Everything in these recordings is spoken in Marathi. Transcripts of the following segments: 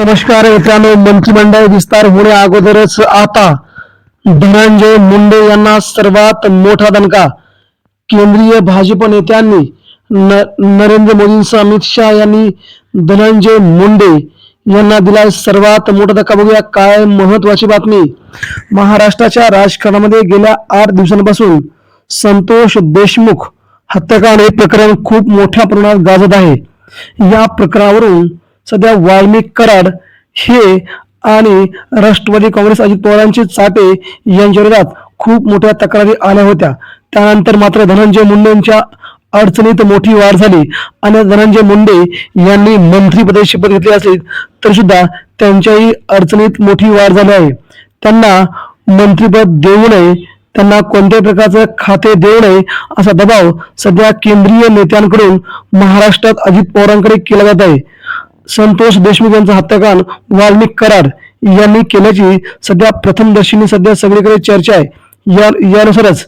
नमस्कार मित्रांनो, मंत्रिमंडळ विस्तार होण्या अगोदरच आता धनंजय मुंडे यांना सर्वात मोठा दणका. केंद्रीय भाजप नेत्यांनी नरेंद्र मोदींसह अमित शहा यांनी धनंजय मुंडे यांना दिलाय सर्वात मोठा धक्का. बघूया काय महत्वाची बातमी. महाराष्ट्राच्या राजकारणामध्ये गेल्या 8 दिवसांपासून संतोष देशमुख हत्याकांड हे प्रकरण खूप मोठ्या प्रमाणात गाजत आहे. या प्रकरणावरून सध्या वाल्मिक कराड हे आणि राष्ट्रवादी काँग्रेस अजित पवारांचे चाटे यांच्या विरोधात खूप मोठ्या तक्रारी आल्या होत्या. त्यानंतर मात्र धनंजय मुंडेंच्या अडचणीत मोठी वाढ झाली आणि धनंजय मुंडे यांनी मंत्रिपदाची शपथ घेतली असली तरी सुद्धा त्यांच्याही अडचणीत मोठी वाढ झाली आहे. त्यांना मंत्रिपद देऊ नये, त्यांना कोणत्याही प्रकारचं खाते देऊ नये असा दबाव सध्या केंद्रीय नेत्यांकडून महाराष्ट्रात अजित पवारांकडे केला जात आहे. संतोष देशमुख यांचा हत्याकांड वाल्मिक कराड यांनी केल्याची सध्या प्रथमदर्शनी सध्या सगळीकडे चर्चा आहे. यानुसारच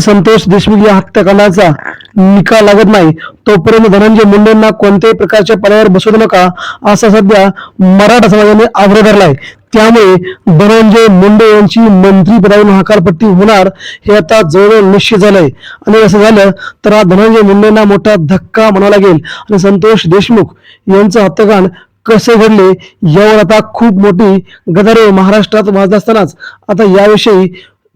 संतोष देशमुख या हत्याकांडाचा निकाल लागत नाही तोपर्यंत धनंजय मुंडेंना कोणत्याही प्रकारच्या पदावर बसवू नका असा सध्या मराठा समाजाने आग्रह धरलाय. त्यामुळे धनंजय मुंडे यांची मंत्रिपदावरून हकालपट्टी होणार हे आता जवळजवळ निश्चित झालंय. आणि असं झालं तर हा धनंजय मुंडेंना मोठा धक्का म्हणावा लागेल. आणि संतोष देशमुख यांचं हत्याकांड कसे घडले यावर आता खूप मोठी गदारोळ महाराष्ट्रात वाजत असतानाच आता याविषयी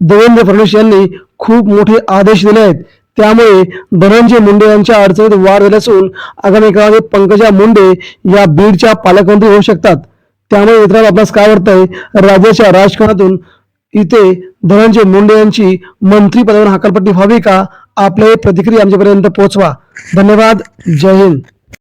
देवेंद्र फडणवीस यांनी खूप मोठे आदेश दिले आहेत. त्यामुळे धनंजय मुंडे यांच्या अडचणीत वाढ झाली असून आगामी काळामध्ये पंकजा मुंडे या बीडच्या पालकमंत्री होऊ शकतात. त्यामुळे मित्रांनो, आपल्यास काय वाटतंय राज्याच्या राजकारणातून इथे धनंजय मुंडे यांची मंत्रिपदावरून हकालपट्टी व्हावी का? आपल्या प्रतिक्रिया आमच्यापर्यंत पोहोचवा. धन्यवाद. जय हिंद.